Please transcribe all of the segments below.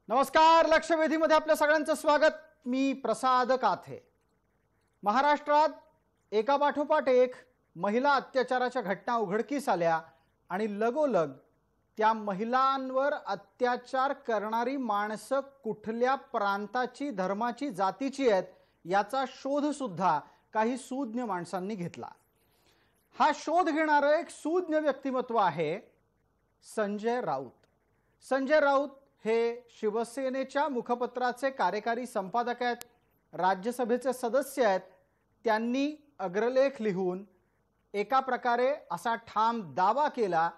नमस्कार, लक्षवेधीमध्ये आपल्या सगळ्यांचं स्वागत। मी प्रसाद काथे। महाराष्ट्रात एकापाठोपाठ एक महिला अत्याचाराच्या घटना उघडकीस आल्या आणि लगोलग त्या महिलांवर अत्याचार करणारी माणसं कुठल्या प्रांताची, धर्माची, जातीची आहेत याचा शोध सुद्धा काही सूज्ञ माणसांनी घेतला। हा शोध घेणारं एक सूज्ञ व्यक्तिमत्व आहे संजय राऊत। संजय राऊत हे शिवसेनेच्या मुखपत्राचे कार्यकारी संपादक आहेत, राज्यसभेचे सदस्य आहेत। त्यांनी अग्रलेख लिहून एका प्रकारे असा ठाम दावा केला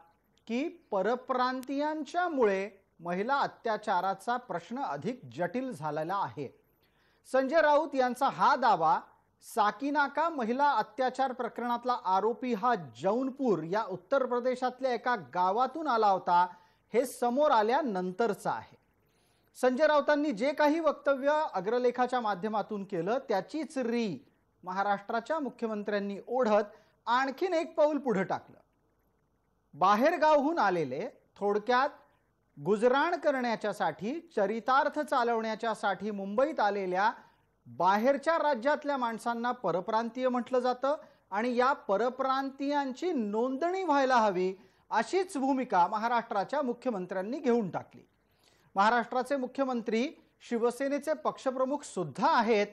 की परप्रांतीयांच्यामुळे महिला अत्याचाराचा प्रश्न अधिक जटिल झालेला आहे। संजय राऊत यांचा हा दावा साकीनाका महिला अत्याचार प्रकरणातला आरोपी हा जौनपूर या उत्तर प्रदेशातल्या एका गावातून आला होता हे समोर आल्यानंतरचा आहे। संजय राऊतांनी जे काही वक्तव्य अग्रलेखाच्या माध्यमातून केलं त्याचीच री महाराष्ट्राच्या मुख्यमंत्र्यांनी ओढत आणखीन एक पाऊल पुढे टाकलं। बाहेर गावहून आलेले, थोडक्यात गुजराण करण्याच्यासाठी, चरितार्थ चालवण्याच्यासाठी मुंबईत आलेल्या बाहेरच्या राज्यातल्या माणसांना परप्रांतीय म्हटलं जातं आणि या परप्रांतीयांची नोंदणी व्हायला हवी अशीच भूमिका महाराष्ट्राच्या मुख्यमंत्र्यांनी घेऊन टाकली। महाराष्ट्राचे मुख्यमंत्री शिवसेनेचे पक्षप्रमुख सुद्धा आहेत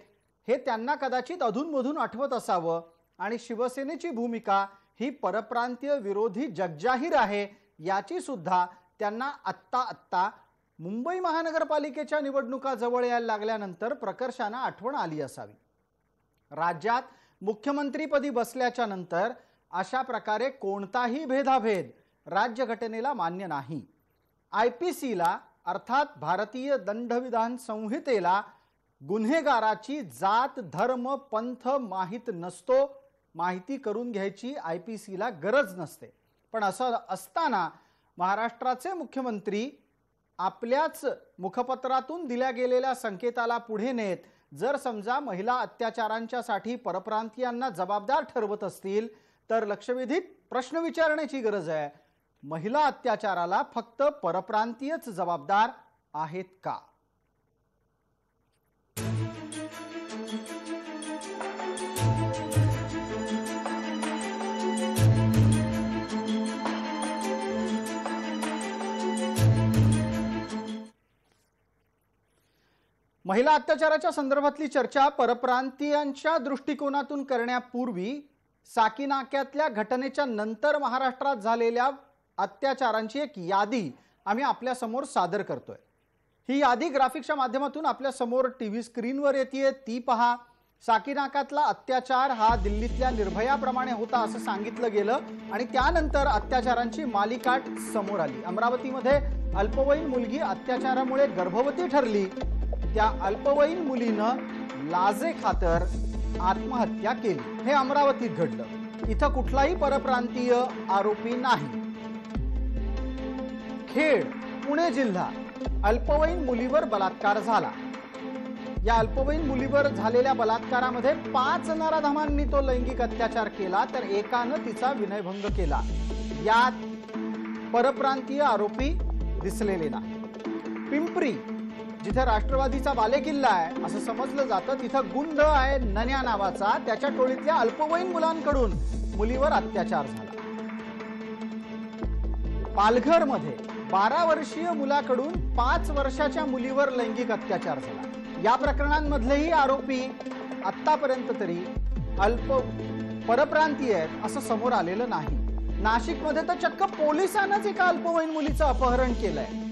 हे त्यांना कदाचित अधूनमधून आठवत असावं आणि शिवसेनेची भूमिका ही परप्रांतीय विरोधी जगजाहीर आहे याची सुद्धा त्यांना आत्ता मुंबई महानगरपालिकेच्या निवडणुका जवळ यायला लागल्यानंतर प्रकर्षाने आठवण आली असावी। राज्यात मुख्यमंत्रीपदी बसल्याच्या नंतर अशा प्रकारे कोणताही भेदाभेद राज्यघटनेला मान्य नाही। आयपीसीला अर्थात भारतीय दंडविधान संहितेला गुन्हेगाराची जात, धर्म, पंथ माहित नसतो, माहिती करून घ्यायची आयपीसीला गरज नसते। पण असं असताना महाराष्ट्राचे मुख्यमंत्री आपल्याच मुखपत्रातून दिल्या गेलेल्या संकेताला पुढे नेत जर समजा महिला अत्याचारांच्यासाठी परप्रांतीयांना जबाबदार ठरवत असतील तर लक्षवेधीत प्रश्न विचारण्याची गरज आहे, महिला अत्याचाराला फक्त परप्रांतीयच जबाबदार आहेत का? महिला अत्याचाराच्या संदर्भातली चर्चा परप्रांतीयांच्या दृष्टिकोनातून करण्यापूर्वी साकीनाक्यातल्या घटनेच्या नंतर महाराष्ट्रात झालेल्या अत्याचारांची एक यादी आम्ही आपल्या समोर सादर करतोय। ही यादी ग्राफिक्सच्या माध्यमातून आपल्या समोर टीव्ही स्क्रीनवर येते, ती पहा। साकीनाक्यातला अत्याचार हा दिल्लीतल्या निर्भयाप्रमाणे होता असं सांगितलं गेलं आणि त्यानंतर अत्याचारांची मालिकाट समोर आली। अमरावतीमध्ये अल्पवयीन मुलगी अत्याचारामुळे गर्भवती ठरली। त्या अल्पवयीन मुलीनं लाजेखातर आत्महत्या केली। हे अमरावतीत घडलं। इथं कुठलाही परप्रांतीय आरोपी नाही। खेड, पुणे जिल्हा, अल्पवयीन मुलीवर बलात्कार झाला। या अल्पवयीन मुलीवर झालेल्या बलात्कारामध्ये 5 नराधमांनी तो लैंगिक अत्याचार केला तर एकानं तिचा विनयभंग केला। यात परप्रांतीय आरोपी दिसलेले नाही। पिंपरी, जिथे राष्ट्रवादीचा बालेकिल्ला आहे असं समजलं जातं, तिथं गुंड आहे नन्या नावाचा, त्याच्या टोळीतल्या अल्पवयीन मुलांकडून मुलीवर अत्याचार झाला। पालघरमध्ये 12 वर्षीय मुलाकडून 5 वर्षाच्या मुलीवर लैंगिक अत्याचार झाला। या प्रकरणांमधलेही आरोपी आतापर्यंत तरी परप्रांतीय आहेत असं समोर आलेलं नाही। नाशिकमध्ये तर चक्क पोलिसांनाच एका अल्पवयीन मुलीचं अपहरण केलंय।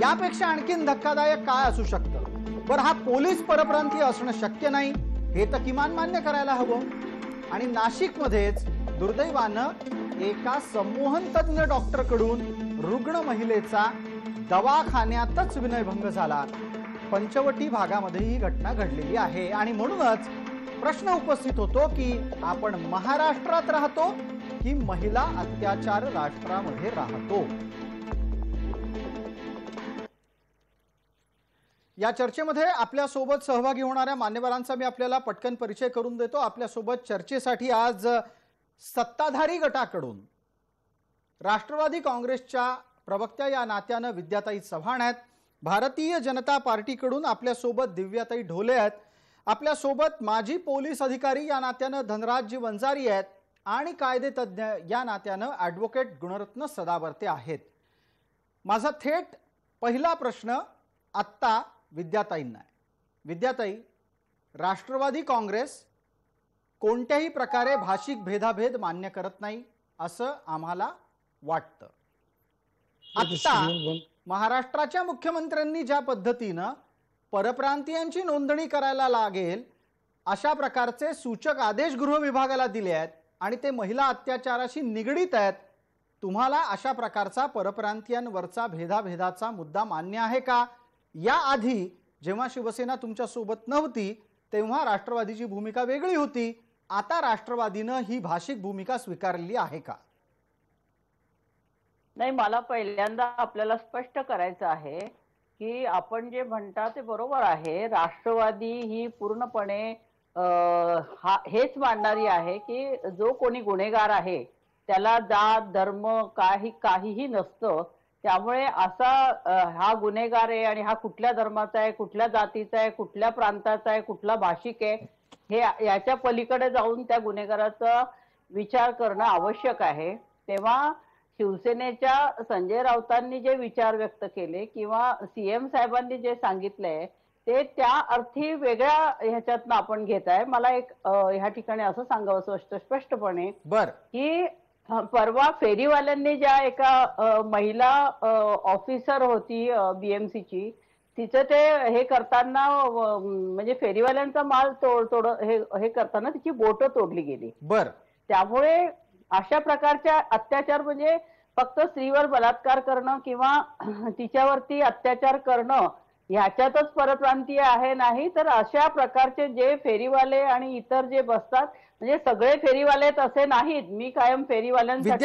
यापेक्षा आणखीन धक्कादायक काय असू शकतं? बरं, हा पोलीस परप्रांतीय असणं शक्य नाही हे तर किमान मान्य करायला हवं। आणि नाशिकमध्येच दुर्दैवानं एका संमोहन तज्ञ डॉक्टरकडून रुग्ण महिलेचा दवाखान्यातच विनयभंग झाला। पंचवटी भागामध्ये ही घटना घडलेली आहे आणि म्हणूनच प्रश्न उपस्थित होतो की आपण महाराष्ट्रात राहतो की महिला अत्याचार राष्ट्रामध्ये राहतो? या चर्चेमध्ये आपल्या सोबत सहभागी होणाऱ्या मान्यवरांचा मी आपल्याला पटकन परिचय करून देतो। आपल्या सोबत चर्चेसाठी आज सत्ताधारी गटाकडून राष्ट्रवादी काँग्रेसच्या प्रवक्त्या या नात्यानं विद्याताई चव्हाण आहेत, भारतीय जनता पार्टीकडून आपल्यासोबत दिव्याताई ढोले आहेत, आपल्यासोबत माजी पोलीस अधिकारी या नात्यानं धनराजजी वंजारी आहेत आणि कायदेतज्ञ या नात्यानं ॲडव्होकेट गुणरत्न सदावर्ते आहेत। माझा थेट पहिला प्रश्न आत्ता विद्याताईंना आहे। विद्याताई, राष्ट्रवादी काँग्रेस कोणत्याही प्रकारे भाषिक भेदाभेद मान्य करत नाही असं आम्हाला वाटतं। आत्ता महाराष्ट्राच्या मुख्यमंत्र्यांनी ज्या पद्धतीनं परप्रांतीयांची नोंदणी करायला लागेल अशा प्रकारचे सूचक आदेश गृह विभागाला दिले आहेत आणि ते महिला अत्याचाराशी निगडीत आहेत, तुम्हाला अशा प्रकारचा परप्रांतीयांवरचा भेदाभेदाचा मुद्दा मान्य आहे का? या आधी जेव्हा शिवसेना तुमच्या सोबत नव्हती तेव्हा राष्ट्रवादीची भूमिका वेगळी होती, आता राष्ट्रवादीनं ही भाषिक भूमिका स्वीकारली आहे का? नाही, मला पहिल्यांदा आपल्याला स्पष्ट करायचं आहे की आपण जे म्हणता ते बरोबर आहे। राष्ट्रवादी ही पूर्णपणे हेच मानणारी आहे की जो कोणी गुन्हेगार आहे त्याला जात धर्म काहीही नसतं, त्यामुळे असा हा गुन्हेगार आहे आणि हा कुठल्या धर्माचा आहे, कुठल्या जातीचा आहे, कुठल्या प्रांताचा आहे, कुठला भाषिक आहे, हे याच्या पलीकडे जाऊन त्या गुन्हेगाराचा विचार करणं आवश्यक आहे। तेव्हा शिवसेनेच्या संजय राऊतांनी जे विचार व्यक्त केले किंवा सीएम साहेबांनी जे सांगितलंय ते त्या अर्थी वेगळ्या ह्याच्यातनं आपण घेत आहे। मला एक ह्या ठिकाणी असं सांगावं स्पष्टपणे की परवा फेरीवाल्यांनी ज्या एका महिला ऑफिसर होती बीएमसीची, तिचं ते हे करताना म्हणजे फेरीवाल्यांचा माल तोड हे करताना तिची बोटं तोडली गेली। त्यामुळे अशा प्रकारच्या अत्याचार म्हणजे फक्त स्त्रीवर बलात्कार करणं किंवा तिच्यावरती अत्याचार करणं ह्याच्यातच परप्रांतीय आहे नाही, तर अशा प्रकारचे जे फेरीवाले आणि इतर जे बसतात म्हणजे सगळे फेरीवालेत असे नाहीत। मी कायम फेरीवाल्यांसाठी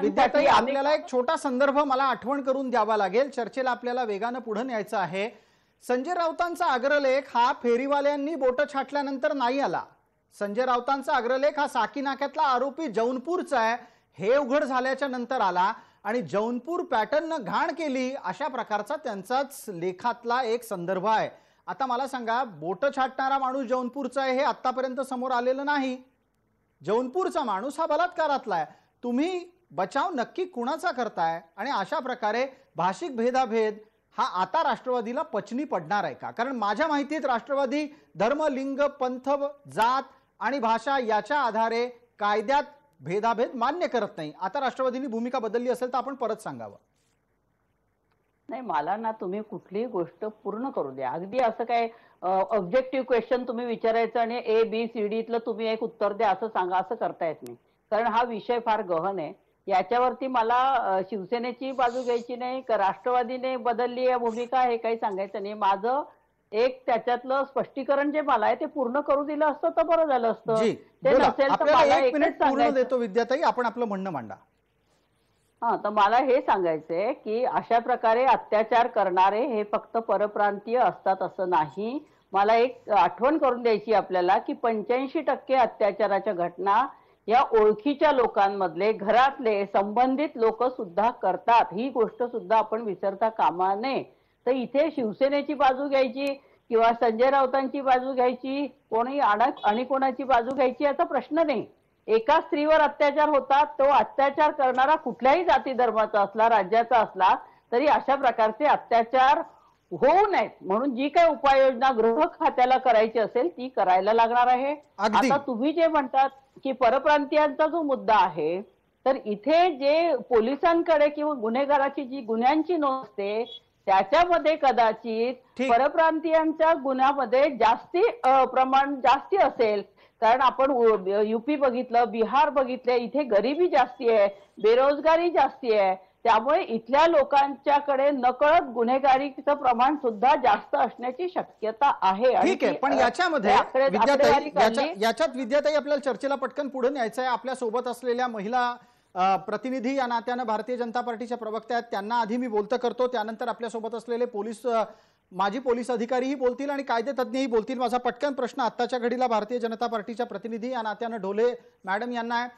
विद्याताई आपल्याला एक छोटा संदर्भ मला आठवण करून द्यावा लागेल, चर्चेला आपल्याला वेगानं पुढे न्यायचं आहे। संजय राऊतांचा अग्रलेख हा फेरीवाल्यांनी बोट छाटल्यानंतर नाही आला। संजय राऊतांचा अग्रलेख हा साकीनाक्यातला आरोपी जौनपूरचा आहे, हे उघड झाल्याच्या नंतर आला आणि जौनपूर पॅटर्ननं घाण केली अशा प्रकारचा त्यांचाच लेखातला एक संदर्भ आहे। आता मला सांगा, बोट छाटणारा माणूस जौनपूरचा आहे हे आतापर्यंत समोर आलेलं नाही। जौनपूरचा माणूस हा बलात्कारातला आहे। तुम्ही बचाव नक्की कुणाचा करताय आणि अशा प्रकारे भाषिक भेदाभेद हा आता राष्ट्रवादीला पचनी पडणार आहे का? कारण माझ्या माहितीत राष्ट्रवादी धर्म, लिंग, पंथ, जात आणि भाषा याच्या आधारे कायद्यात भेदाभेद मान्य करत नाही। आता राष्ट्रवादीनी भूमिका बदलली असेल तर आपण परत सांगावं। नाही, मला ना तुम्ही कुठलीही गोष्ट पूर्ण करू द्या। अगदी असं काय ऑब्जेक्टिव्ह क्वेश्चन तुम्ही विचारायचं आणि ए बी सी डी तलं तुम्ही एक उत्तर द्या असं सांगा, असं करता येत नाही, कारण हा विषय फार गहन आहे। याच्यावरती मला शिवसेनेची बाजू घ्यायची नाही का राष्ट्रवादीने बदलली आहे भूमिका हे काही सांगायचं नाही। माझं एक त्याच्यातलं स्पष्टीकरण जे मला आहे ते पूर्ण करू दिलं असतं तर बरं झालं असतं। ते नसेल तर मला एक मिनिट पूर्ण देतो विद्याताई, आपण आपलं म्हणणं मांडा। तर मला हे सांगायचंय की अशा प्रकारे अत्याचार करणारे हे फक्त परप्रांतीय असतात असं नाही। मला एक आठवण करून द्यायची आपल्याला की 85% अत्याचाराच्या घटना या ओळखीच्या लोकांमधले, घरातले, संबंधित लोक सुद्धा करतात। ही गोष्ट सुद्धा आपण विसरता कामा नये। तर इथे शिवसेनेची बाजू घ्यायची किंवा संजय राऊतांची बाजू घ्यायची, कोणी आणि कोणाची बाजू घ्यायची याचा प्रश्न नाही। एका स्त्रीवर अत्याचार होतात, तो अत्याचार करणारा कुठल्याही जाती धर्माचा असला, राज्याचा असला तरी अशा प्रकारचे अत्याचार होऊ नयेत म्हणून जी काही उपाययोजना गृह खात्याला करायची असेल ती करायला लागणार आहे। आता तुम्ही जे म्हणतात की परप्रांतीयांचा जो मुद्दा आहे, तर इथे जे पोलिसांकडे किंवा गुन्हेगाराची जी गुन्ह्यांची नोंद असते त्याच्यामध्ये कदाचित परप्रांतीयांच्या गुन्ह्यामध्ये प्रमाण जास्ती असेल, कारण आपण यूपी बघितलं, बिहार बघितलं, इथे गरिबी जास्ती आहे, बेरोजगारी जास्ती आहे, त्यामुळे इथल्या लोकांच्याकडे नकळत गुन्हेगारीचं प्रमाण सुद्धा जास्त असण्याची शक्यता आहे। ठीक आहे, पण याच्यामध्ये याच्यात विद्याताई आपल्याला चर्चेला पटकन पुढे न्यायचं आहे। आपल्या सोबत असलेल्या महिला प्रतिनिधी या नात्यानं भारतीय जनता पार्टीच्या प्रवक्त्या आहेत, त्यांना आधी मी बोलतं करतो, त्यानंतर आपल्या सोबत असलेले माजी पोलीस अधिकारीही बोलतील आणि कायदेतज्ञही बोलतील। माझा पटकन प्रश्न आत्ताच्या घडीला भारतीय जनता पार्टीच्या प्रतिनिधी या नात्यानं ढोले मॅडम यांना आहे।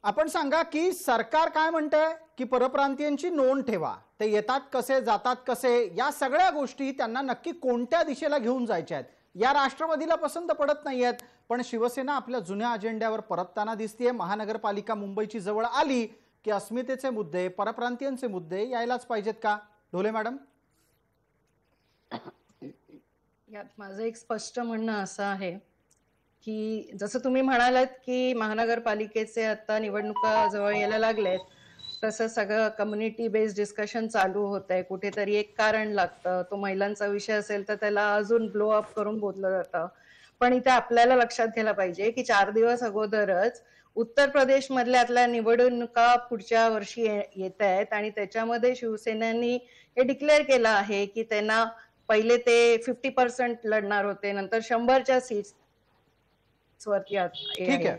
आपण सांगा की सरकार काय म्हणतंय की परप्रांतीयांची नोंद ठेवा, ते येतात कसे जातात कसे, या सगळ्या गोष्टी त्यांना नक्की कोणत्या दिशेला घेऊन जायच्या आहेत या राष्ट्रवादीला पसंत पडत नाहीयेत. पण शिवसेना आपल्या जुन्या अजेंड्यावर परतताना दिसतेय. महानगरपालिका मुंबईची जवळ आली की अस्मितेचे मुद्दे, परप्रांतीयांचे मुद्दे यायलाच पाहिजेत का? ढोले मॅडम. यात माझं एक स्पष्ट म्हणणं असं आहे की जसं तुम्ही म्हणालात की महानगरपालिकेचे आता निवडणुका जवळ यायला लागलेत, तसं सगळं कम्युनिटी बेस्ड डिस्कशन चालू होत आहे. कुठेतरी एक कारण लागतं, तो महिलांचा विषय असेल तर त्याला अजून ब्लो अप करून बोललं जातं. पण इथे आपल्याला लक्षात घ्यायला पाहिजे की 4 दिवस अगोदरच उत्तर प्रदेश मधल्या निवडणुका पुढच्या वर्षी येत आहेत आणि त्याच्यामध्ये शिवसेनेनी हे डिक्लेअर केलं आहे की त्यांना पहिले ते 50% लढणार होते, नंतर 100च्या सीट्स वरती ठीक आहे.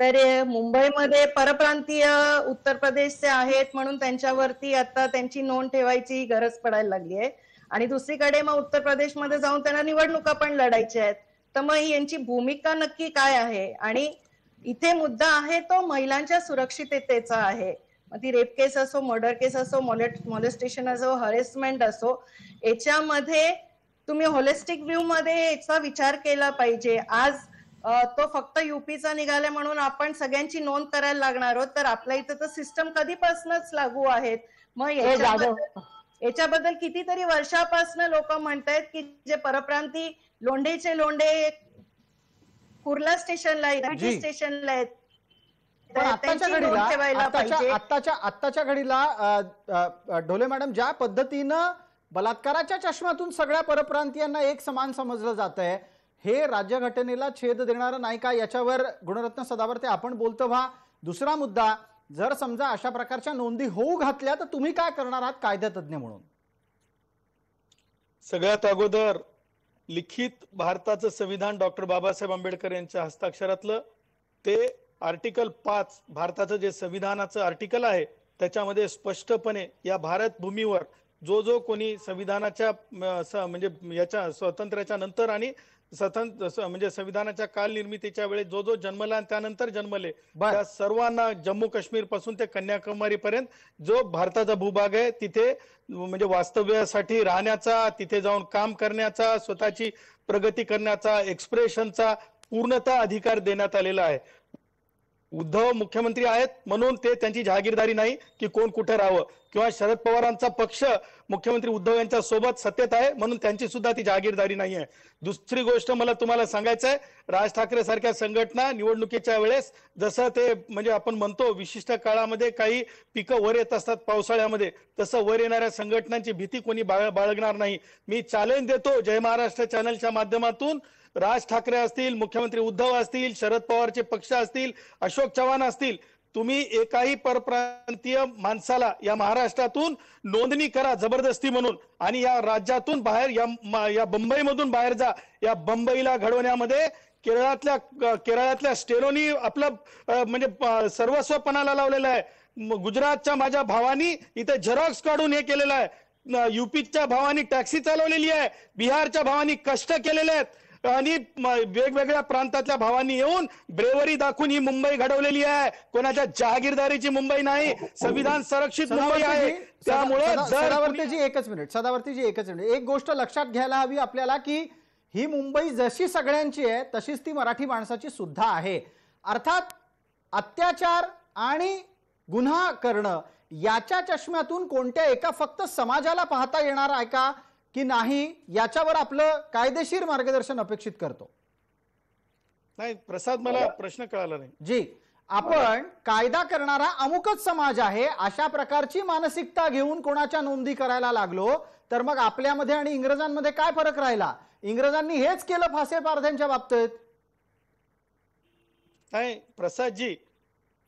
तर मुंबईमध्ये परप्रांतीय उत्तर प्रदेशचे आहेत म्हणून त्यांच्यावरती आता त्यांची नोंद ठेवायची गरज पडायला लागली आहे. आणि दुसरीकडे मग उत्तर प्रदेशमध्ये जाऊन त्यांना निवडणुका पण लढायच्या आहेत. तर मग यांची भूमिका नक्की काय आहे? आणि इथे मुद्दा आहे तो महिलांच्या सुरक्षिततेचा आहे. मग ती रेप केस असो, मर्डर केस असो, मॉलेस्टेशन असो, हरेसमेंट असो, याच्यामध्ये तुम्ही होलिस्टिक व्ह्यू मध्ये याचा विचार केला पाहिजे. आज तो फक्त युपीचा निघाला म्हणून आपण सगळ्यांची नोंद करायला लागणार आहोत, तर आपल्या इथं तर सिस्टम कधीपासूनच लागू आहेत. मग याच्याबद्दल कितीतरी वर्षापासून लोक म्हणतायत की जे परप्रांती लोंढेचे लोंढे कुर्ला स्टेशनला आहेत, स्टेशनला आहेत, पण आत्ताच्या घडीला ढोले मॅडम, ज्या पद्धतीनं बलात्काराच्या चष्म्यातून सगळ्या परप्रांतीयांना एक समान समजलं जात आहे, हे राज्यघटनेला छेद देणारं नाही का? याच्यावर गुणरत्न सदावर्ते आपण बोलतो व्हा. दुसरा मुद्दा, जर समजा अशा प्रकारच्या नोंदी होऊ घातल्या तर तुम्ही काय करणार आहात कायदेतज्ञ म्हणून? सगळ्यात अगोदर लिखित भारताचं संविधान डॉक्टर बाबासाहेब आंबेडकर यांच्या हस्ताक्षरातलं ते आर्टिकल 5 भारताचं जे संविधानाचं आर्टिकल आहे त्याच्यामध्ये स्पष्टपणे या भारत भूमीवर जो कोणी संविधानाच्या म्हणजे याच्या स्वातंत्र्याच्या नंतर आणि म्हणजे संविधानाच्या काल निर्मितीच्या वेळेस जो जन्मला आणि त्यानंतर जन्मले त्या सर्वांना जम्मू काश्मीर पासून ते कन्याकुमारी पर्यंत जो भारताचा भूभाग आहे तिथे म्हणजे वास्तव्यासाठी राहण्याचा, तिथे जाऊन काम करण्याचा, स्वतःची प्रगती करण्याचा, एक्सप्रेशनचा पूर्णतः अधिकार देण्यात आलेला आहे. उद्धव मुख्यमंत्री आहेत म्हणून ते त्यांची जहागीरदारी नाही की कोण कुठे राहावं, किंवा शरद पवारांचा पक्ष मुख्यमंत्री उद्धव यांच्या सोबत सत्तेत आहे म्हणून त्यांची सुद्धा ती जहागीरदारी नाही आहे. दुसरी गोष्ट मला तुम्हाला सांगायचं आहे, राज ठाकरे सारख्या संघटना निवडणुकीच्या वेळेस जसं ते म्हणजे आपण म्हणतो विशिष्ट काळामध्ये काही पिकं वर येत असतात पावसाळ्यामध्ये, तसं वर येणाऱ्या संघटनांची भीती कोणी बाळगणार नाही. मी चॅलेंज देतो जय महाराष्ट्र चॅनलच्या माध्यमातून, राज ठाकरे असतील, मुख्यमंत्री उद्धव असतील, शरद पवारचे पक्ष असतील, अशोक चव्हाण असतील, तुम्ही एकाही परप्रांतीय माणसाला या महाराष्ट्रातून नोंदणी करा जबरदस्ती म्हणून आणि या राज्यातून बाहेर या बंबईमधून बाहेर जा. या बंबईला घडवण्यामध्ये केरळातल्या स्टेरोनी आपलं म्हणजे सर्वस्व पणाला लावलेलं आहे. गुजरातच्या माझ्या भावानी इथे झेरॉक्स काढून हे केलेलं आहे, युपीच्या भावानी टॅक्सी चालवलेली आहे, बिहारच्या भावानी कष्ट केलेले आहेत आणि वेगवेगळ्या प्रांतातल्या भावांनी येऊन ब्रेवरी दाखवून ही मुंबई घडवलेली आहे. कोणाच्या जहागीरदारीची मुंबई नाही, संविधान संरक्षित मुंबई आहे. त्यामुळे सदावर्तीजी एकच मिनिट, एक गोष्ट लक्षात घ्यायला हवी आपल्याला की ही मुंबई जशी सगळ्यांची आहे तशीच ती मराठी माणसाची सुद्धा आहे. अर्थात अत्याचार आणि गुन्हा करणं याच्या चष्म्यातून कोणत्या एका फक्त समाजाला पाहता येणार आहे का की नाही, याच्यावर आपलं कायदेशीर मार्गदर्शन अपेक्षित करतो. नाही प्रसाद, मला प्रश्न कळाला नाही. जी, आपण कायदा करणारा अमुकच समाज आहे अशा प्रकारची मानसिकता घेऊन कोणाच्या नोंदी करायला लागलो तर मग आपल्यामध्ये आणि इंग्रजांमध्ये काय फरक राहिला? इंग्रजांनी हेच केलं फासे पारध्यांच्या बाबतीत. नाही प्रसादजी,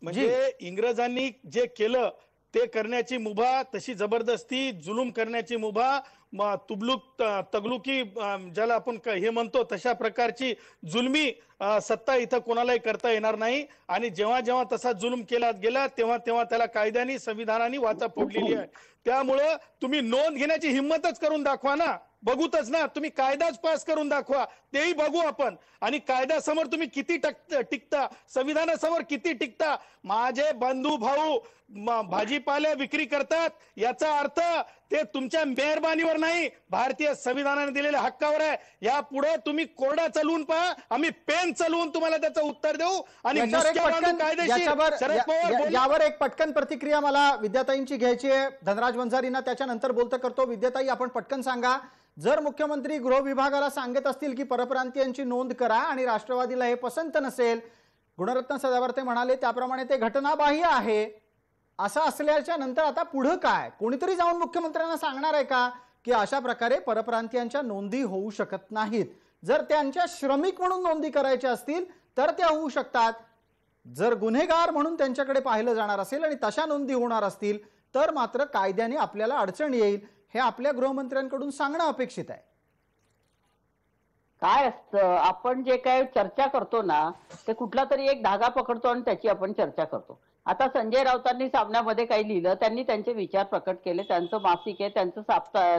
म्हणजे इंग्रजांनी जे केलं ते करण्याची मुभा, तशी जबरदस्ती जुलूम करण्याची मुभा, तुबलुक तगलुकी ज्याला आपण हे म्हणतो तशा प्रकारची जुलमी सत्ता इथं कोणालाही करता येणार नाही. आणि जेव्हा जेव्हा तसा जुलूम केला गेला तेव्हा तेव्हा त्याला कायद्याने संविधानाने वाचा फोडलेली आहे. त्यामुळं तुम्ही नोंद घेण्याची हिंमतच करून दाखवा ना. बघूतच ना, तुम्ही कायदाच पास करून दाखवा, तेही बघू आपण. आणि कायद्यासमोर तुम्ही किती टिकता, संविधानासमोर किती टिकता. माझे बंधू भाऊ भाजीपाले विक्री करतात, याचा अर्थ ते तुमच्या मेहरबानीवर नाही, भारतीय संविधानाने दिलेल्या हक्कावर आहे. यापुढे तुम्ही कोरडा चालवून पहा, आम्ही पेन चालवून तुम्हाला त्याचं उत्तर देऊ. आणि यावर एक पटकन प्रतिक्रिया मला विद्याताईंची घ्यायची आहे. धनराज वंजारींना त्याच्यानंतर बोलतं करतो. विद्याताई, आपण पटकन सांगा, जर मुख्यमंत्री गृह विभागाला सांगत असतील की परप्रांतीयांची नोंद करा आणि राष्ट्रवादीला हे पसंत नसेल, गुणरत्न सदावर्ते म्हणाले त्याप्रमाणे ते घटनाबाह्य आहे, असं असल्याच्या नंतर आता पुढे काय? कोणीतरी जाऊन मुख्यमंत्र्यांना सांगणार आहे का की अशा प्रकारे परप्रांतीयांच्या नोंदी होऊ शकत नाहीत? जर त्यांच्या श्रमिक म्हणून नोंदी करायच्या असतील तर त्या होऊ शकतात. जर गुन्हेगार म्हणून त्यांच्याकडे पाहिलं जाणार असेल आणि तशा नोंदी होणार असतील तर मात्र कायद्याने आपल्याला अडचण येईल, हे आपल्या गृहमंत्र्यांकडून सांगणं अपेक्षित आहे. काय असतं, आपण जे काय चर्चा करतो ना, ते कुठला तरी एक धागा पकडतो आणि त्याची आपण चर्चा करतो. आता संजय राऊतांनी सामन्यामध्ये काही लिहिलं, त्यांनी त्यांचे विचार प्रकट केले, त्यांचं मासिक आहे,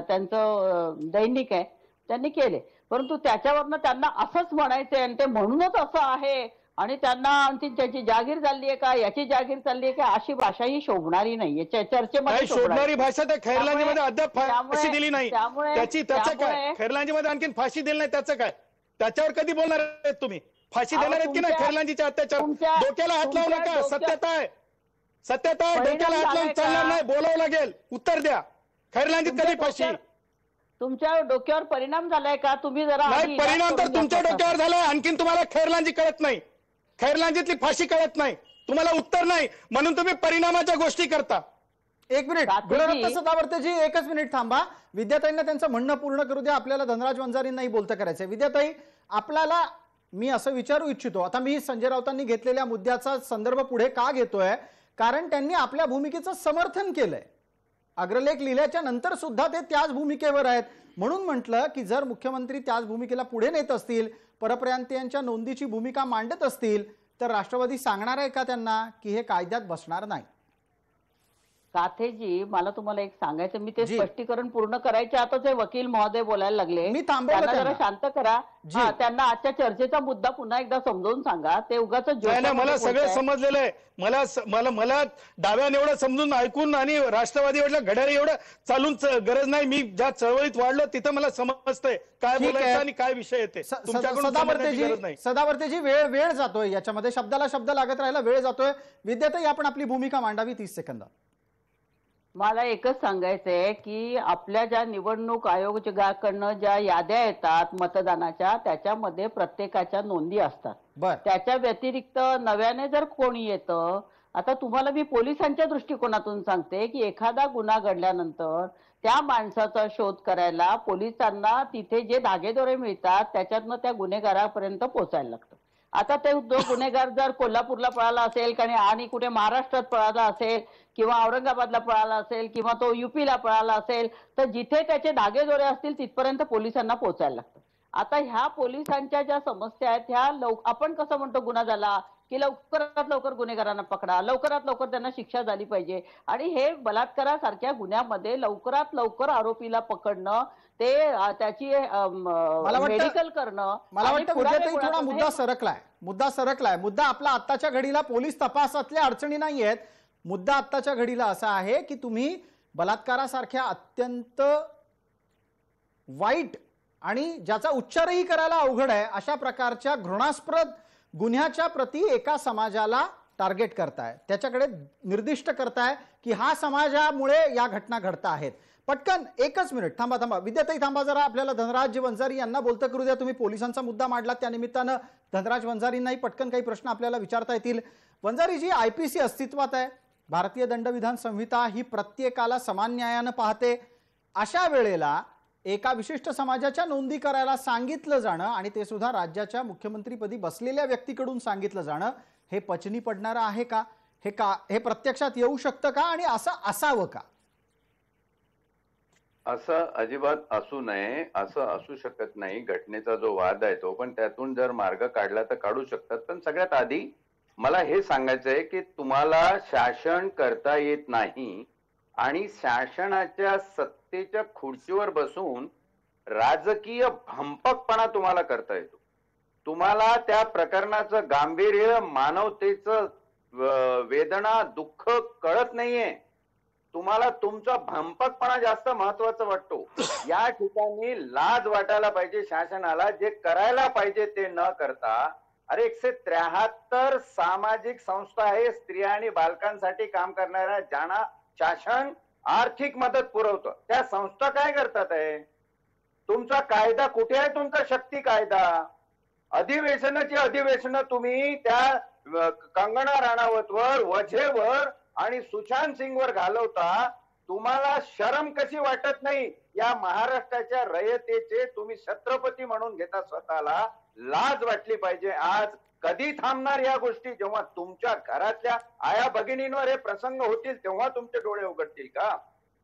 त्यांचं दैनिक आहे, त्यांनी केले. परंतु त्याच्यावरनं त्यांना असंच म्हणायचंय आणि ते म्हणूनच असं आहे आणि त्यांना आणखी त्याची जागीर चालली आहे का, याची जागीर चालली आहे का, अशी भाषा ही शोभणारी नाहीये चर्चेमध्ये. शोभणारी भाषा त्या खैरलांजीमध्ये अद्याप फाशी दिली नाही, त्याचं काय? खैरलांजीमध्ये आणखी फाशी दिली नाही, त्याचं काय? त्याच्यावर कधी बोलणार आहेत तुम्ही? फाशी देणार आहेत की नाही खैरलांजीच्या अत्याचार? डोक्याला हात लावू नका, सत्यता आहे, सत्यता आहे, डोक्याला हात लावून चालणार नाही, बोलावं लागेल, उत्तर द्या. खैरलांजीत कधी फाशी? तुमच्या डोक्यावर परिणाम झालाय का? तुम्ही जरा नाही, परिणाम तर तुमच्या डोक्यावर झालाय. आणखीन तुम्हाला खैरलांजी कळत नाही, खैरलांजीतली फाशी कळत नाही, तुम्हाला उत्तर नाही, म्हणून तुम्ही परिणामाच्या गोष्टी करता. एक मिनिट गुणरत्न सदावर्तेजी, एकच मिनिट थांबा. विद्याताईंना त्यांचं म्हणणं पूर्ण करू द्या. आपल्याला धनराज वंजारींनाही बोलतं करायचंय. विद्याताई, आपल्याला मी असं विचारू इच्छितो, आता मी संजय राऊतांनी घेतलेल्या मुद्द्याचा संदर्भ पुढे का घेतोय, कारण त्यांनी आपल्या भूमिकेचं समर्थन केलंय. अग्रलेख लिहिल्याच्या नंतर सुद्धा ते त्याच भूमिकेवर आहेत. म्हणून म्हटलं की जर मुख्यमंत्री त्याच भूमिकेला पुढे नेत असतील, परप्रांतीयांच्या नोंदीची भूमिका मांडत असतील, तर राष्ट्रवादी सांगणार आहे का त्यांना की हे कायद्यात बसणार नाही? काथेजी, मला तुम्हाला एक सांगायचं, मी ते स्पष्टीकरण पूर्ण करायचे आता ते वकील महोदय बोलायला लागले, मी थांबवलं, त्यांना जरा शांत करा. त्यांना आजच्या चर्चेचा मुद्दा पुन्हा एकदा समजावून सांगा. ते उगाच मला सगळं समजलेलं आहे. मला डाव्याने एवढं समजून ऐकून आणि राष्ट्रवादी घड्याळ एवढं चालून गरज नाही. मी ज्या चळवळीत वाढलो तिथं मला समजतंय काय बोलायचं आणि काय विषय येते. सदावर्तेजी, वेळ जातोय याच्यामध्ये, शब्दाला शब्द लागत राहिला, वेळ जातोय. विद्याताई, आपण आपली भूमिका मांडावी 30 सेकंद. मला एकच सांगायचंय की आपल्या ज्या निवडणूक आयोगाकडनं ज्या याद्या येतात मतदानाच्या, त्याच्यामध्ये प्रत्येकाच्या नोंदी असतात. त्याच्या व्यतिरिक्त नव्याने जर कोणी येतं, आता तुम्हाला मी पोलिसांच्या दृष्टिकोनातून सांगते की एखादा गुन्हा घडल्यानंतर त्या माणसाचा शोध करायला पोलिसांना तिथे जे धागेदोरे मिळतात त्याच्यातनं त्या गुन्हेगारापर्यंत पोहोचायला लागतं. आता ते जो गुन्हेगार जर कोल्हापूरला पळाला असेल आणि कुठे महाराष्ट्रात पळाला असेल किंवा औरंगाबादला पळाला असेल किंवा तो युपीला पळाला असेल, तर जिथे त्याचे धागेदोरे असतील तिथपर्यंत पोलिसांना पोहोचायला लागतं. आता ह्या पोलिसांच्या ज्या समस्या आहेत ह्या आपण कसं म्हणतो, गुन्हा झाला की लवकरात लवकर गुन्हेगारांना पकडा, लवकरात लवकर त्यांना शिक्षा झाली पाहिजे. आणि हे बलात्कारासारख्या गुन्ह्यामध्ये लवकरात लवकर आरोपीला पकडणं, ते त्याची मेडिकल करणं. मला वाटतं विद्याताई थोडा मुद्दा सरकलाय. मुद्दा आपला आत्ताच्या घडीला पोलीस तपासातल्या अडचणी नाही आहेत. मुद्दा आत्ताच्या घडीला असा आहे की तुम्ही बलात्कारासारख्या अत्यंत वाईट आणि ज्याचा उच्चारही करायला अवघड आहे अशा प्रकारच्या घृणास्पद गुन्ह्याच्या प्रती एका समाजाला टार्गेट करताय, त्याच्याकडे निर्दिष्ट करताय की हा समाजामुळे या घटना घडत आहेत. पटकन एकच मिनिट थांबा. विद्याताई थांबा जरा. आपल्याला धनराज वंजारी यांना बोलतं करू द्या. तुम्ही पोलिसांचा मुद्दा मांडला, त्या निमित्तानं धनराज वंजारींनाही पटकन काही प्रश्न आपल्याला विचारता येतील. वंजारीजी, आयपीसी अस्तित्वात आहे, भारतीय दंडविधान संहिता ही प्रत्येकाला समान न्यायानं पाहते. अशा वेळेला एका विशिष्ट समाजाच्या नोंदी करायला सांगितलं जाणं आणि ते सुद्धा राज्याच्या मुख्यमंत्रीपदी बसलेल्या व्यक्तीकडून सांगितलं जाणं, हे पचनी पडणारं आहे का? हे प्रत्यक्षात येऊ शकतं का आणि असं असावं का? असं अजिबात असू नये, असं असू शकत नाही. घटनेचा जो वाद आहे तो, पण त्यातून जर मार्ग काढला तर काढू शकतात. पण सगळ्यात आधी मला हे सांगायचंय की तुम्हाला शासन करता येत नाही आणि शासनाच्या सत्तेच्या खुर्चीवर बसून राजकीय भंपकपणा तुम्हाला करता येतो. तुम्हाला त्या प्रकरणाचं गांभीर्य, मानवतेचं वेदना, दुःख कळत नाहीये. तुम्हाला तुमचा भंपकपणा जास्त महत्वाचा वाटतो. या ठिकाणी लाज वाटायला पाहिजे शासनाला, जे करायला पाहिजे ते न करता. अरे 173 सामाजिक संस्था आहे स्त्रिया आणि बालकांसाठी काम करणाऱ्या, ज्यांना शासन आर्थिक मदत पुरवतं. त्या संस्था काय करतात आहे? तुमचा कायदा कुठे आहे? तुमचा शक्ती कायदा. अधिवेशनाची अधिवेशनं तुम्ही त्या कंगना राणावतवर, वझेवर आणि सुशांत सिंगवर घालवता. तुम्हाला शरम कशी वाटत नाही? या महाराष्ट्राच्या रयतेचे तुम्ही छत्रपती म्हणून घेता स्वतःला. लाज वाटली पाहिजे. आज कधी थांबणार या गोष्टी? जेव्हा तुमच्या घरातल्या आया भगिनींवर हे प्रसंग होतील तेव्हा तुमचे डोळे उघडतील का?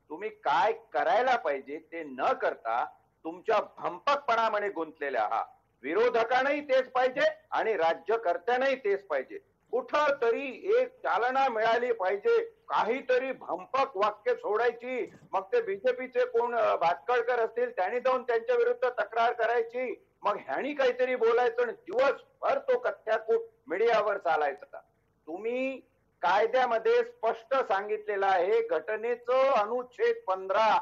तुम्ही काय करायला पाहिजे ते न करता तुमच्या भंपकपणामध्ये गुंतलेल्या आहात. विरोधकांनाही तेच पाहिजे आणि राज्यकर्त्यांनाही तेच पाहिजे. कुठं तरी एक चालना मिळाली पाहिजे, काहीतरी भंपक वाक्य सोडायची. मग ते बीजेपीचे कोण भातखळकर असतील त्यांनी जाऊन त्यांच्या विरुद्ध तक्रार करायची. मग ह्यानी काहीतरी बोलायचं आणि दिवसभर तो कथ्याकूट मीडियावर चालायचा. तुम्ही कायद्यामध्ये स्पष्ट सांगितलेलं आहे, घटनेचं अनुच्छेद 15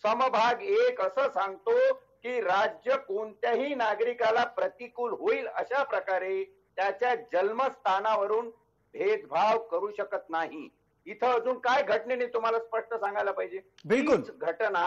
समभाग 1 असं सांगतो की राज्य कोणत्याही नागरिकाला प्रतिकूल होईल अशा प्रकारे त्याच्या जन्मस्थानावरून भेदभाव करू शकत नाही. इथं अजून काय घटनेने तुम्हाला स्पष्ट सांगायला पाहिजे? बिलकुल. घटना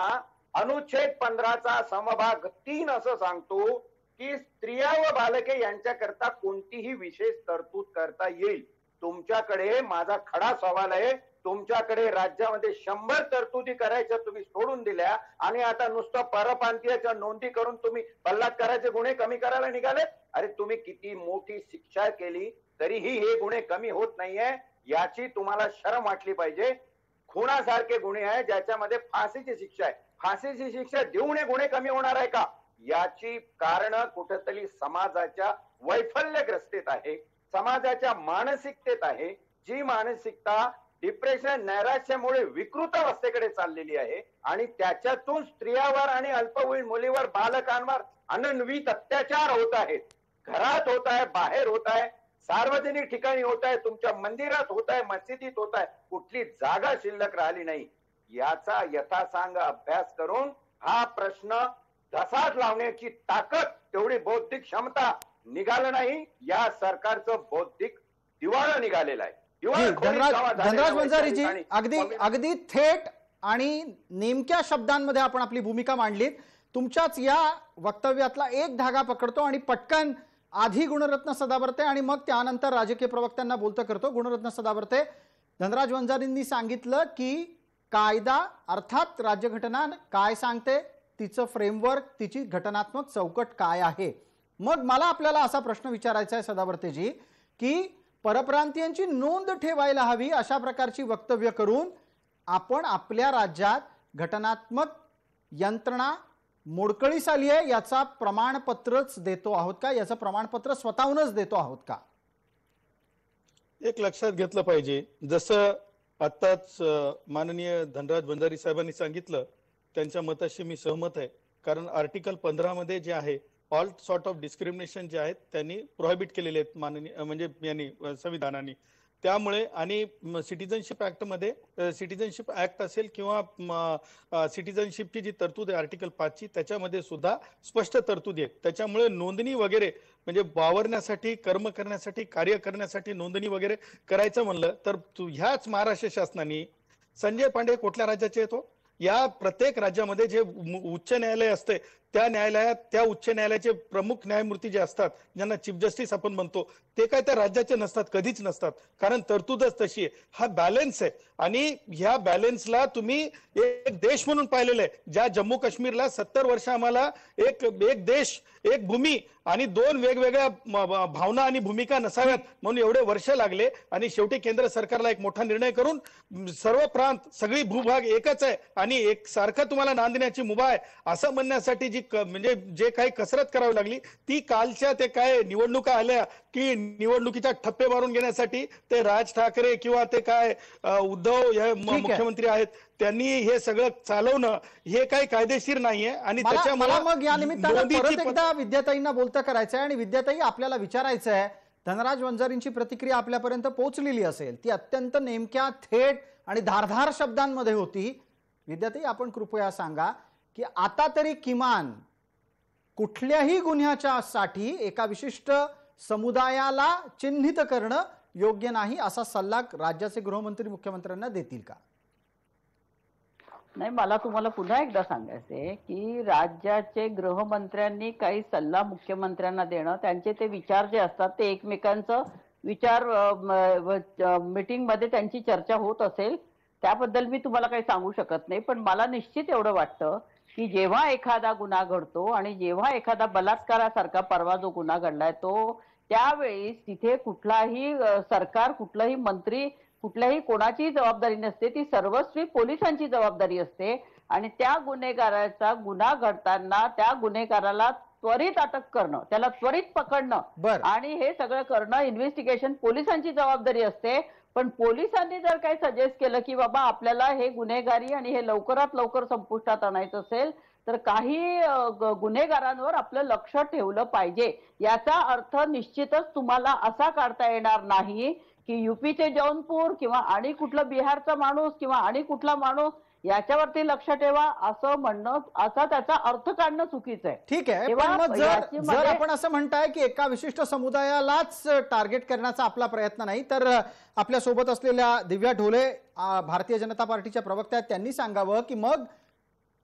अनुच्छेद 15चा समभाग 3 असं सांगतो की स्त्रिया व बालके यांच्याकरता कोणतीही विशेष तरतूद करता येईल. तुमच्याकडे माझा खडा सवाल आहे, तुमच्याकडे राज्यामध्ये 100 तरतुदी करायच्या तुम्ही सोडून दिल्या आणि आता नुसतं परप्रांतीयाच्या नोंदी करून तुम्ही बलात्काराचे गुन्हे कमी करायला निघाले. अरे तुम्ही किती मोठी शिक्षा केली तरीही हे गुन्हे कमी होत नाहीये. याची तुम्हाला शरम वाटली पाहिजे. खुनासारखे गुन्हे आहे ज्याच्यामध्ये फाशीची शिक्षा आहे. फाशीची शिक्षा देऊन हे गुन्हे कमी होणार आहे का? याची कारण कुठेतरी समाजाच्या वैफल्यग्रस्तेत आहे, समाजाच्या मानसिकतेत आहे. जी मानसिकता डिप्रेशन, नैराश्यामुळे विकृत अवस्थेकडे चाललेली आहे आणि त्याच्यातून स्त्रियावर आणि अल्पवयीन मुलीवर, बालकांवर अनन्वित अत्याचार होत आहेत. घरात होत आहे, बाहेर होत आहे, सार्वजनिक ठिकाणी होत आहे, तुमच्या मंदिरात होत आहे, मस्जिदीत होत आहे. कुठली जागा शिल्लक राहिली नाही. याचा यथासांग अभ्यास करून हा प्रश्न धसात लावण्याची ताकद, तेवढी बौद्धिक क्षमता निघालं नाही. या सरकारचं बौद्धिक दिवाळं निघालेलं आहे. धनराज वंजारीजी, अगदी थेट आणि नेमक्या शब्दांमध्ये आपण आपली भूमिका मांडलीत. तुमच्याच या वक्तव्यातला एक धागा पकडतो आणि पटकन आधी गुणरत्न सदावर्ते आणि मग त्यानंतर राजकीय प्रवक्त्यांना बोलतं करतो. गुणरत्न सदावर्ते, धनराज वंजारींनी सांगितलं की कायदा अर्थात राज्यघटना काय सांगते, तिचं फ्रेमवर्क, तिची घटनात्मक चौकट काय आहे. मग मला आपल्याला असा प्रश्न विचारायचा आहे सदावर्तेजी की परप्रांतीयांची नोंद ठेवायला हवी अशा प्रकारची वक्तव्य करून आपण आपल्या राज्यात घटनात्मक यंत्रणा मोडकळीस आली आहे याचा प्रमाणपत्रच देतो आहोत का? याचं प्रमाणपत्र स्वतःहूनच देतो आहोत का? एक लक्षात घेतलं पाहिजे, जसं आताच माननीय धनराज वंजारी साहेबांनी सांगितलं, त्यांच्या मताशी मी सहमत आहे. कारण आर्टिकल 15 मध्ये जे आहे ऑल सॉर्ट ऑफ डिस्क्रिमिनेशन जे आहेत त्यांनी प्रोहिबिट केलेले आहेत माननीय म्हणजे यांनी संविधानाने. त्यामुळे आणि सिटिझनशिप ऍक्ट मध्ये सिटिझनशिप ऍक्ट असेल किंवा सिटिझनशिपची जी तरतूद आहे आर्टिकल 5 ची त्याच्यामध्ये सुद्धा स्पष्ट तरतूद आहे. त्याच्यामुळे नोंदणी वगैरे म्हणजे वावरण्यासाठी, कर्म करण्यासाठी, कार्य करण्यासाठी नोंदणी वगैरे करायचं म्हणलं तर ह्याच महाराष्ट्र शासनाने, संजय पांडे कुठल्या राज्याचे येतो, या प्रत्येक राज्यामध्ये जे उच्च न्यायालय असते त्या न्यायालयात त्या उच्च न्यायालयाचे प्रमुख न्यायमूर्ती जे असतात, ज्यांना चीफ जस्टिस आपण म्हणतो, ते काय त्या राज्याचे नसतात, कधीच नसतात. कारण तरतूदच तशी आहे. हा बॅलन्स आहे आणि ह्या बॅलन्सला तुम्ही एक देश म्हणून पाहिलेलं आहे. ज्या जम्मू काश्मीरला 70 वर्ष आम्हाला एक देश, एक भूमी आणि 2 वेगवेगळ्या भावना आणि भूमिका नसाव्यात म्हणून एवढे वर्ष लागले आणि शेवटी केंद्र सरकारला एक मोठा निर्णय करून सर्व प्रांत, सगळी भूभाग एकच आहे आणि एक सारखं तुम्हाला नांदण्याची मुभा आहे असं म्हणण्यासाठी जी म्हणजे जे काही कसरत करावी लागली ती कालच्या ते काय निवडणुका आल्या की निवडणुकीच्या ठप्पे मारून घेण्यासाठी ते राज ठाकरे किंवा ते काय उद्धव हे मुख्यमंत्री आहेत त्यांनी हे सगळं चालवणं हे काही कायदेशीर नाहीये आणि मला मग या निमित्तानं परत मोदीची एकदा विद्याताईंना बोलतं करायचंय आणि विद्याताई आपल्याला विचारायचं आहे, धनराज वंजारींची प्रतिक्रिया आपल्यापर्यंत पोहोचलेली असेल, ती अत्यंत नेमक्या, थेट आणि धारधार शब्दांमध्ये होती. विद्याताई, आपण कृपया सांगा की आता तरी किमान कुठल्याही गुन्ह्याच्या साठी एका विशिष्ट समुदायाला चिन्हित करणं योग्य नाही असा सल्ला राज्याचे गृहमंत्री मुख्यमंत्र्यांना देतील का? नाही, मला तुम्हाला पुन्हा एकदा सांगायचंय की राज्याचे गृहमंत्र्यांनी काही सल्ला मुख्यमंत्र्यांना देणं, त्यांचे ते विचार जे असतात ते एकमेकांचं विचार मीटिंग मध्ये त्यांची चर्चा होत असेल त्याबद्दल मी तुम्हाला काही सांगू शकत नाही. पण मला निश्चित एवढं वाटतं की जेव्हा एखादा गुन्हा घडतो आणि जेव्हा एखादा बलात्कारासारखा परवा जो गुन्हा घडलाय तो, त्यावेळेस तिथे कुठलाही सरकार, कुठलाही मंत्री, कुठल्याही कोणाची जबाबदारी नसते, ती सर्वस्वी पोलिसांची जबाबदारी असते. आणि त्या गुन्हेगाराचा गुन्हा घडताना त्या गुन्हेगाराला त्वरित अटक करणं, त्याला त्वरित पकडणं आणि हे सगळं करणं इन्व्हेस्टिगेशन पोलिसांची जबाबदारी असते. पण पोलिसांनी जर काही सजेस्ट केलं की बाबा आपल्याला हे गुन्हेगारी आणि हे लवकरात लवकर संपुष्टात आणायचं असेल तर काही गुन्हेगारांवर आपलं लक्ष ठेवलं पाहिजे, याचा अर्थ निश्चितच तुम्हाला असा काढता येणार नाही की युपीचे जौनपूर किंवा आणि कुठला बिहारचा माणूस किंवा आणि कुठला माणूस याच्यावरती लक्ष ठेवा असं म्हणणं, असा त्याचा अर्थ काढणं चुकीचं आहे. ठीक आहे, पण मग जर आपण असं म्हणताय की एका विशिष्ट समुदायालाच टार्गेट करण्याचा आपला प्रयत्न नाही, तर आपल्या सोबत असलेल्या दिव्या ढोले भारतीय जनता पार्टीच्या प्रवक्त्या आहेत, त्यांनी सांगावं की मग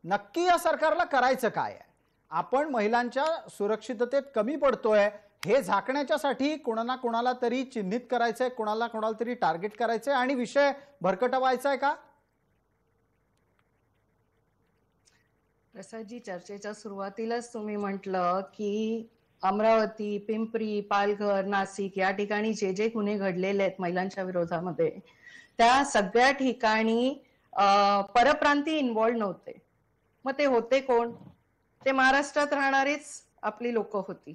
नक्की या सरकारला करायचं काय आहे? आपण महिलांच्या सुरक्षिततेत कमी पडतोय हे झाकण्याच्यासाठी कोणाला कोणाला तरी चिन्हित करायचंय, कोणाला कोणाला तरी टार्गेट करायचंय आणि विषय भरकटवायचा आहे का? प्रसादजी, चर्चेच्या सुरुवातीलाच तुम्ही म्हटलं की अमरावती, पिंपरी, पालघर, नाशिक या ठिकाणी जे जे गुन्हे घडलेले आहेत महिलांच्या विरोधामध्ये, त्या सगळ्या ठिकाणी परप्रांती इन्व्हॉल्व नव्हते. मग ते होते कोण? ते महाराष्ट्रात राहणारीच आपली लोक होती.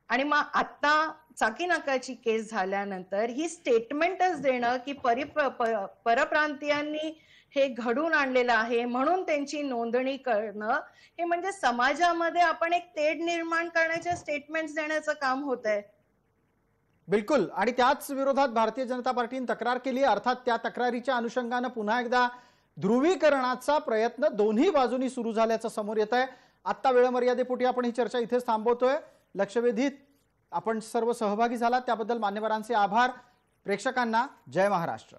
आणि मग आता चाकीनाकाची केस झाल्यानंतर ही स्टेटमेंटच देणं की परप्रांतीयांनी हे घडून आणलेलं आहे म्हणून त्यांची नोंदणी करणं, हे म्हणजे समाजामध्ये आपण एक तेढ निर्माण करण्याच्या स्टेटमेंट्स देण्याचं काम होत आहे. बिलकुल, आणि त्याच विरोधात भारतीय जनता पार्टीने तक्रार केली. अर्थात त्या तक्रारीच्या अनुषंगानं पुन्हा एकदा ध्रुवीकरणाचा प्रयत्न दोन्ही बाजूनी सुरू झाल्याचं समोर येत आहे. आत्ता वेळमर्यादेपोटी आपण ही चर्चा इथेच थांबवतोय. लक्षवेधीत आपण सर्व सहभागी झालात त्याबद्दल मान्यवरांचे आभार. प्रेक्षकांना जय महाराष्ट्र.